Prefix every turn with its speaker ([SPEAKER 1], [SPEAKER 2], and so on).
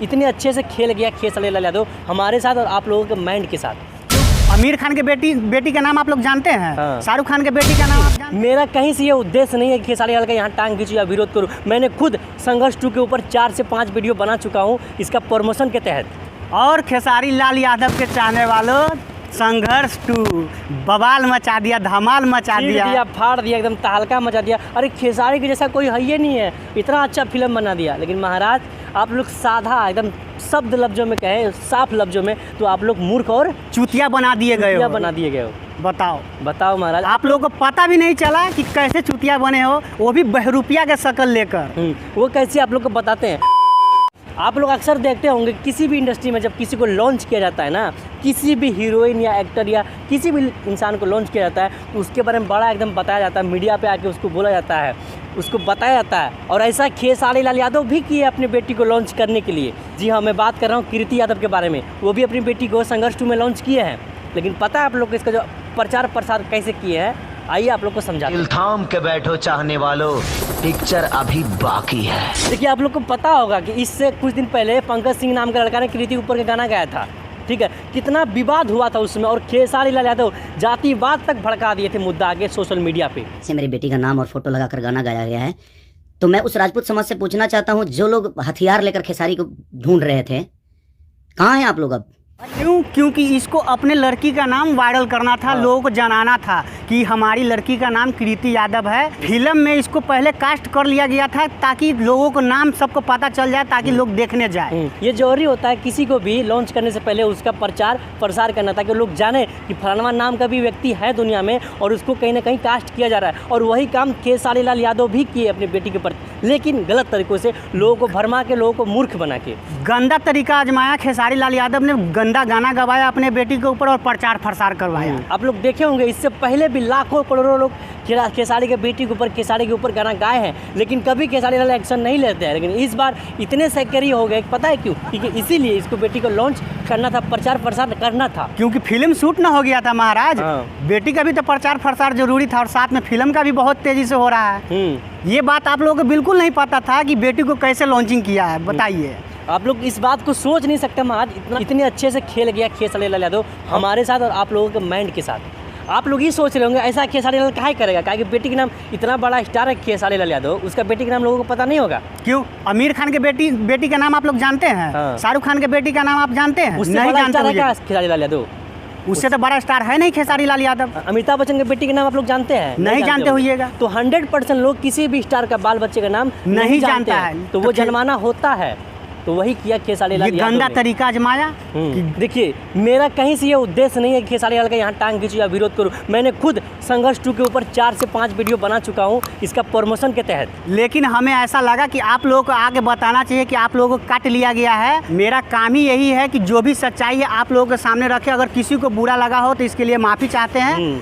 [SPEAKER 1] इतने अच्छे से खेल गया खेसारी लाल यादव हमारे साथ और आप लोगों के माइंड के साथ।
[SPEAKER 2] आमिर खान के बेटी का नाम आप लोग जानते हैं?
[SPEAKER 1] हाँ।
[SPEAKER 2] शाहरुख खान के बेटी का नाम आप जानते हैं?
[SPEAKER 1] मेरा कहीं से ये उद्देश्य नहीं है कि खेसारी लाल का यहाँ टांग खींचूं या विरोध करूँ। मैंने खुद संघर्ष 2 के ऊपर 4 से 5 वीडियो बना चुका हूँ इसका प्रमोशन के तहत।
[SPEAKER 2] और खेसारी लाल यादव के चाहने वालों संघर्ष 2 बवाल मचा दिया, धमाल मचा
[SPEAKER 1] चीर दिया, फाड़ दिया, एकदम तहलका मचा दिया। अरे खेसारी के जैसा कोई है ही नहीं है, इतना अच्छा फिल्म बना दिया। लेकिन महाराज आप लोग साधा एकदम शब्द लफ्जों में कहें, साफ लफ्जों में, तो आप लोग मूर्ख और
[SPEAKER 2] चूतिया बना दिए गए हो।
[SPEAKER 1] बना दिए गए हो। बताओ महाराज,
[SPEAKER 2] आप लोगों को पता भी नहीं चला कि कैसे चूतिया बने हो, वो भी बहरूपिया के शक्ल लेकर।
[SPEAKER 1] वो कैसे आप लोग को बताते हैं। आप लोग अक्सर देखते होंगे किसी भी इंडस्ट्री में जब किसी को लॉन्च किया जाता है ना, किसी भी हीरोइन या एक्टर या किसी भी इंसान को लॉन्च किया जाता है तो उसके बारे में बड़ा एकदम बताया जाता है, मीडिया पे आके उसको बोला जाता है, उसको बताया जाता है। और ऐसा खेसारी लाल यादव भी किए अपनी बेटी को लॉन्च करने के लिए। जी हाँ, मैं बात कर रहा हूँ कीर्ति यादव के बारे में। वो भी अपनी बेटी को संघर्ष 2 में लॉन्च किए हैं। लेकिन पता है आप लोग को इसका जो प्रचार प्रसार कैसे किए हैं, आइए आप लोग को समझाते हैं।
[SPEAKER 3] दिल थाम के बैठो चाहने वालों, पिक्चर अभी बाकी है।
[SPEAKER 1] देखिए आप लोग को पता होगा कि इससे कुछ दिन पहले पंकज सिंह नाम का लड़का ने कीर्ति ऊपर का गाना गाया था, ठीक है। कितना विवाद हुआ था उसमें, और खेसारी लाल यादव जातिवाद तक भड़का दिए थे मुद्दा आगे सोशल मीडिया पे।
[SPEAKER 4] से मेरी बेटी का नाम और फोटो लगाकर गाना गाया गया है, तो मैं उस राजपूत समाज से पूछना चाहता हूँ जो लोग हथियार लेकर खेसारी को ढूंढ रहे थे, कहाँ हैं आप लोग अब?
[SPEAKER 2] क्यों? क्योंकि इसको अपने लड़की का नाम वायरल करना था, लोगों को जनाना था कि हमारी लड़की का नाम कीर्ति यादव है। फिल्म में इसको पहले कास्ट कर लिया गया था ताकि लोगों को नाम सबको पता चल जाए, ताकि लोग देखने जाए।
[SPEAKER 1] ये जरूरी होता है किसी को भी लॉन्च करने से पहले उसका प्रचार प्रसार करना, ताकि लोग जाने कि फलाना नाम का भी व्यक्ति है दुनिया में और उसको कहीं ना कहीं कास्ट किया जा रहा है। और वही काम खेसारी लाल यादव भी किए अपनी बेटी के प्रति, लेकिन गलत तरीकों से, लोगों को भरमा के, लोगों को मूर्ख बना के।
[SPEAKER 2] गंदा तरीका आजमाया खेसारी लाल यादव ने, गंदा गाना गवाया अपने बेटी के ऊपर और प्रचार प्रसार करवाया।
[SPEAKER 1] आप लोग देखे होंगे इससे पहले भी लाखों करोड़ों लोग खेसारी के बेटी के ऊपर, खेसारी के ऊपर गाना गाए हैं, लेकिन कभी खेसारी लाल एक्शन नहीं लेते हैं। लेकिन इस बार इतने सक्रिय हो गए, पता है क्यों? क्योंकि इसीलिए इसको बेटी को लॉन्च करना था, प्रचार प्रसार करना था,
[SPEAKER 2] क्योंकि फिल्म शूट ना हो गया था महाराज। बेटी का भी तो प्रचार प्रसार जरूरी था, और साथ में फिल्म का भी बहुत तेजी से हो रहा है। ये बात आप लोगों को बिल्कुल नहीं पता था कि बेटी को कैसे लॉन्चिंग किया है, बताइए।
[SPEAKER 1] आप लोग इस बात को सोच नहीं सकते महाराज, इतने अच्छे से खेल गया खेसारी लाल यादव हमारे साथ और आप लोगों के माइंड के साथ। आप लोग ये सोच रहे होंगे ऐसा खेसारी लाल काहे करेगा, काहे कि बेटी के नाम इतना बड़ा स्टार है खेसारी लाल यादव, उसका बेटी के नाम लोगों को पता नहीं होगा।
[SPEAKER 2] क्यों? आमिर खान के बेटी का नाम आप लोग जानते हैं?
[SPEAKER 1] हाँ।
[SPEAKER 2] शाहरुख खान के बेटी का नाम आप जानते हैं?
[SPEAKER 1] नहीं जानते क्या खेसारी लाल यादव?
[SPEAKER 2] उससे तो बड़ा स्टार है नहीं खेसारी लाल यादव।
[SPEAKER 1] अमिताभ बच्चन के बेटी के नाम आप लोग जानते हैं?
[SPEAKER 2] नहीं जानते होइएगा।
[SPEAKER 1] तो 100% लोग किसी भी स्टार का बाल बच्चे का नाम
[SPEAKER 2] नहीं जानता है,
[SPEAKER 1] तो वो जनमाना होता है। तो वही किया खेसारी लाल यादव ने।
[SPEAKER 2] गंदा तरीका आजमाया।
[SPEAKER 1] देखिए मेरा कहीं से ये उद्देश्य नहीं है कि खेसारी लाल का यहाँ टांग खींचूं या विरोध करूँ। मैंने खुद संघर्ष 2 के ऊपर 4 से 5 वीडियो बना चुका हूँ इसका प्रमोशन के तहत।
[SPEAKER 2] लेकिन हमें ऐसा लगा कि आप लोगों को आगे बताना चाहिए कि आप लोगों को काट लिया गया है। मेरा काम ही यही है कि जो भी सच्चाई है आप लोगों के सामने रखे। अगर किसी को बुरा लगा हो तो इसके लिए माफ़ी चाहते हैं।